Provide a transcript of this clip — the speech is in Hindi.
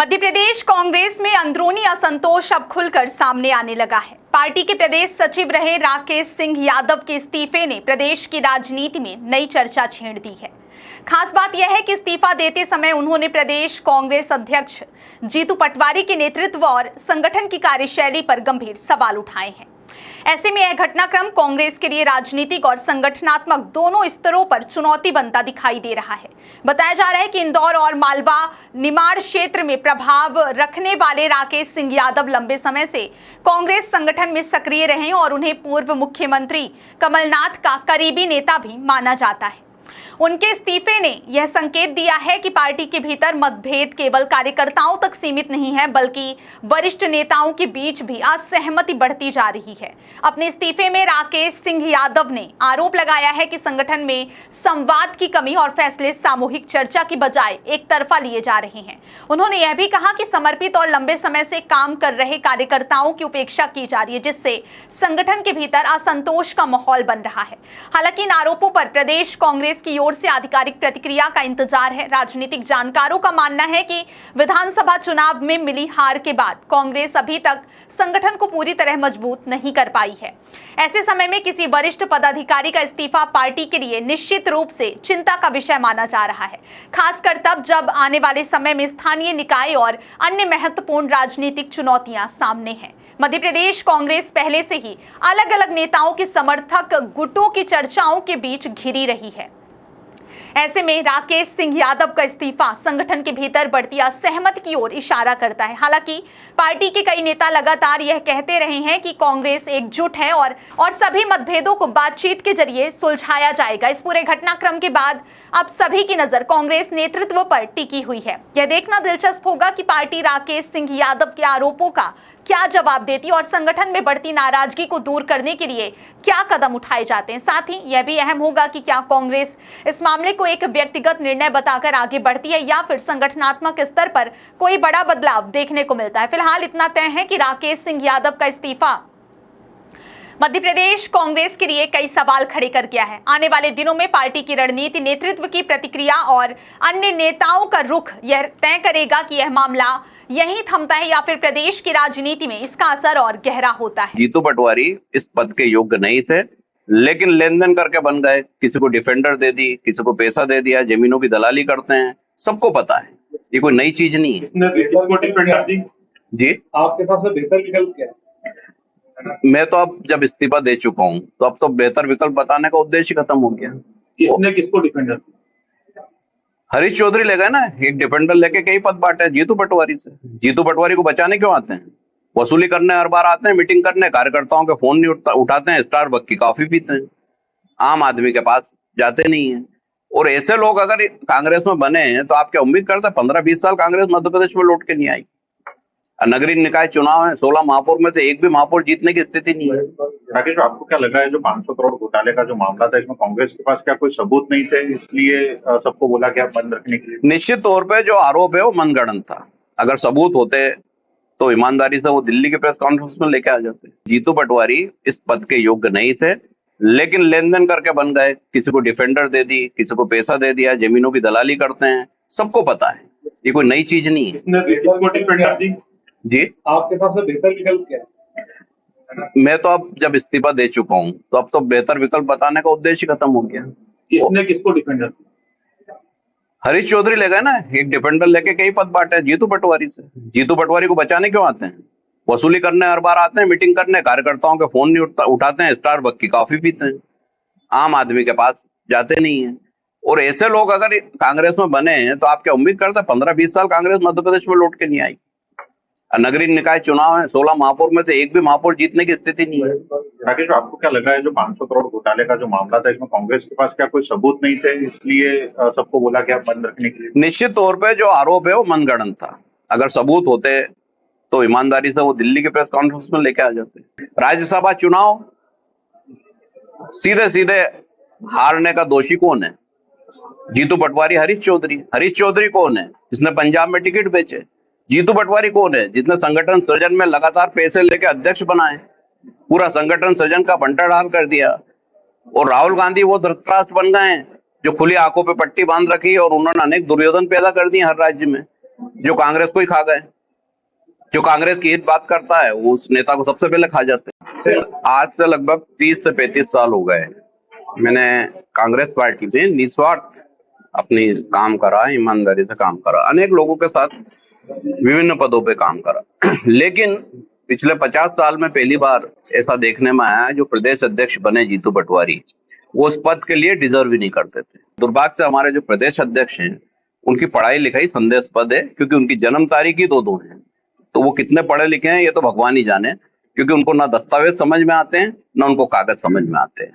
मध्य प्रदेश कांग्रेस में अंदरूनी असंतोष अब खुलकर सामने आने लगा है। पार्टी के प्रदेश सचिव रहे राकेश सिंह यादव के इस्तीफे ने प्रदेश की राजनीति में नई चर्चा छेड़ दी है। खास बात यह है कि इस्तीफा देते समय उन्होंने प्रदेश कांग्रेस अध्यक्ष जीतू पटवारी के नेतृत्व और संगठन की कार्यशैली पर गंभीर सवाल उठाए हैं। ऐसे में यह घटनाक्रम कांग्रेस के लिए राजनीतिक और संगठनात्मक दोनों स्तरों पर चुनौती बनता दिखाई दे रहा है। बताया जा रहा है कि इंदौर और मालवा निमाड़ क्षेत्र में प्रभाव रखने वाले राकेश सिंह यादव लंबे समय से कांग्रेस संगठन में सक्रिय रहे और उन्हें पूर्व मुख्यमंत्री कमलनाथ का करीबी नेता भी माना जाता है। उनके इस्तीफे ने यह संकेत दिया है कि पार्टी के भीतर मतभेद केवल कार्यकर्ताओं तक सीमित नहीं है, बल्कि वरिष्ठ नेताओं के बीच भी असहमति बढ़ती जा रही है। अपने इस्तीफे में राकेश सिंह यादव ने आरोप लगाया है कि संगठन में संवाद की कमी और फैसले सामूहिक चर्चा की बजाय एक तरफा लिए जा रहे हैं। उन्होंने यह भी कहा कि समर्पित और लंबे समय से काम कर रहे कार्यकर्ताओं की उपेक्षा की जा रही है, जिससे संगठन के भीतर असंतोष का माहौल बन रहा है। हालांकि इन आरोपों पर प्रदेश कांग्रेस की ओर से आधिकारिक प्रतिक्रिया का इंतजार है। राजनीतिक जानकारों का मानना है कि विधानसभा चुनाव में मिली हार के बाद कांग्रेस अभी तक संगठन को पूरी तरह मजबूत नहीं कर पाई है। ऐसे समय में किसी वरिष्ठ पदाधिकारी का इस्तीफा पार्टी के लिए निश्चित रूप से चिंता का विषय माना जा रहा है, खासकर तब जब आने वाले समय में स्थानीय निकाय और अन्य महत्वपूर्ण राजनीतिक चुनौतियां सामने हैं। मध्य प्रदेश कांग्रेस पहले से ही अलग अलग नेताओं के समर्थक गुटों की चर्चाओं के बीच घिरी रही है। ऐसे में राकेश सिंह यादव का इस्तीफा संगठन के भीतर बढ़ती असहमति की ओर इशारा करता है। हालांकि पार्टी के कई नेता लगातार यह कहते रहे हैं कि कांग्रेस एकजुट है और सभी मतभेदों को बातचीत के जरिए सुलझाया जाएगा। इस पूरे घटनाक्रम के बाद अब सभी की नजर कांग्रेस नेतृत्व पर टिकी हुई है। यह देखना दिलचस्प होगा कि पार्टी राकेश सिंह यादव के आरोपों का क्या जवाब देती और संगठन में बढ़ती नाराजगी को दूर करने के लिए क्या कदम उठाए जाते हैं। साथ ही यह भी अहम होगा कि क्या कांग्रेस इस मामले को एक व्यक्तिगत निर्णय बताकर आगे बढ़ती है या फिर संगठनात्मक स्तर पर कोई बड़ा बदलाव देखने को मिलता है। फिलहाल इतना तय है कि राकेश सिंह यादव का इस्तीफा मध्य प्रदेश कांग्रेस के लिए कई सवाल खड़े कर गया है। आने वाले दिनों में पार्टी की रणनीति, नेतृत्व की प्रतिक्रिया और अन्य नेताओं का रुख यह तय करेगा कि यह मामला यहीं थमता है या फिर प्रदेश की राजनीति में इसका असर और गहरा होता है। जीतू पटवारी इस पद के योग्य नहीं थे, लेकिन लेन देन करके बन गए। किसी को डिफेंडर दे दी, किसी को पैसा दे दिया, जमीनों की दलाली करते हैं, सबको पता है। ये कोई नई चीज नहीं है। जी, आपके हिसाब से बेहतर विकल्प क्या है? मैं तो अब जब इस्तीफा दे चुका हूँ तो अब तो बेहतर विकल्प बताने का उद्देश्य खत्म हो गया। किसने किसको डिफेंडर? हरीश चौधरी ले गए ना, एक डिफेंडर लेके कई पद बांटे जीतू पटवारी से। जीतू पटवारी को बचाने क्यों आते हैं? वसूली करने हर बार आते हैं, मीटिंग करने, कार्यकर्ताओं के फोन नहीं उठाते हैं, स्टारबक्स की कॉफी पीते हैं, आम आदमी के पास जाते नहीं है। और ऐसे लोग अगर कांग्रेस में बने हैं तो आप क्या उम्मीद करते हैं 15-20 साल कांग्रेस मध्य प्रदेश में लौट के नहीं आई? नगरीय निकाय चुनाव है, 16 महापौर में से एक भी महापौर जीतने की स्थिति नहीं है। राकेश, आपको क्या लगा है जो 500 करोड़ घोटाले का जो मामला था, इसमें कांग्रेस के पास क्या कोई सबूत नहीं थे, इसलिए सबको बोला कि आप बंद रखने के लिए? निश्चित तौर पे जो आरोप है वो मनगढ़ंत था। अगर सबूत होते तो ईमानदारी से वो दिल्ली के प्रेस कॉन्फ्रेंस में लेके आ जाते। जीतू पटवारी इस पद के योग्य नहीं थे, लेकिन लेन देन करके बन गए। किसी को डिफेंडर दे दी, किसी को पैसा दे दिया, जमीनों की दलाली करते हैं, सबको पता है। ये कोई नई चीज नहीं है। जी, आपके हिसाब से बेहतर विकल्प क्या है? मैं तो अब जब इस्तीफा दे चुका हूँ तो अब तो बेहतर विकल्प बताने का उद्देश्य खत्म हो गया। किसने किसको डिफेंडर? हरीश चौधरी ले गए ना, एक डिफेंडर लेके कई पद बांटे जीतू पटवारी से। जीतू पटवारी को बचाने क्यों आते हैं? वसूली करने हर बार आते हैं, मीटिंग करने, कार्यकर्ताओं के फोन नहीं उठाते हैं, स्टारबक्स की कॉफी पीते हैं, आम आदमी के पास जाते नहीं है। और ऐसे लोग अगर कांग्रेस में बने हैं तो आप क्या उम्मीद करते हैं 15-20 साल कांग्रेस मध्य प्रदेश में लौट के नहीं आई? नगरीय निकाय चुनाव है, 16 महापौर में से एक भी महापौर जीतने की स्थिति नहीं है। राकेश, आपको क्या लगा है जो 500 करोड़ घोटाले का जो मामला था, इसमें कांग्रेस के पास क्या कोई सबूत नहीं थे, इसलिए सबको बोला कि आप बंद रखने के लिए? निश्चित तौर पे जो आरोप है वो मनगढ़ंत था। अगर सबूत होते तो ईमानदारी से वो दिल्ली के प्रेस कॉन्फ्रेंस में लेके आ जाते। राज्यसभा चुनाव सीधे सीधे हारने का दोषी कौन है? जीतू पटवारी, हरीश चौधरी। हरीश चौधरी कौन है? जिसने पंजाब में टिकट बेचे। जीतू पटवारी कौन है? जिसने संगठन सृजन में लगातार पैसे लेके अध्यक्ष बनाए, पूरा संगठन सृजन का बंटाढाल कर दिया। और राहुल गांधी वो धृतराष्ट्र बन गए हैं जो खुली आंखों पे पट्टी बांध रखी है और उन्होंने अनेक दुर्योधन पैदा कर दिए हर राज्य में। जो कांग्रेस को ही खा गए। जो कांग्रेस की हित बात करता है वो उस नेता को सबसे पहले खा जाते हैं। आज से लगभग 30 से 35 साल हो गए मैंने कांग्रेस पार्टी में निस्वार्थ अपनी काम करा, ईमानदारी से काम करा, अनेक लोगों के साथ विभिन्न पदों पे काम करा। लेकिन पिछले 50 साल में पहली बार ऐसा देखने में आया है जो प्रदेश अध्यक्ष बने जीतू पटवारी, वो उस पद के लिए डिजर्व ही नहीं करते थे। दुर्भाग्य से हमारे जो प्रदेश अध्यक्ष हैं उनकी पढ़ाई लिखाई संदेहास्पद है, क्योंकि उनकी जन्म तारीख ही 2-2 है। तो वो कितने पढ़े लिखे हैं ये तो भगवान ही जाने, क्योंकि उनको ना दस्तावेज समझ में आते हैं ना उनको कागज समझ में आते हैं।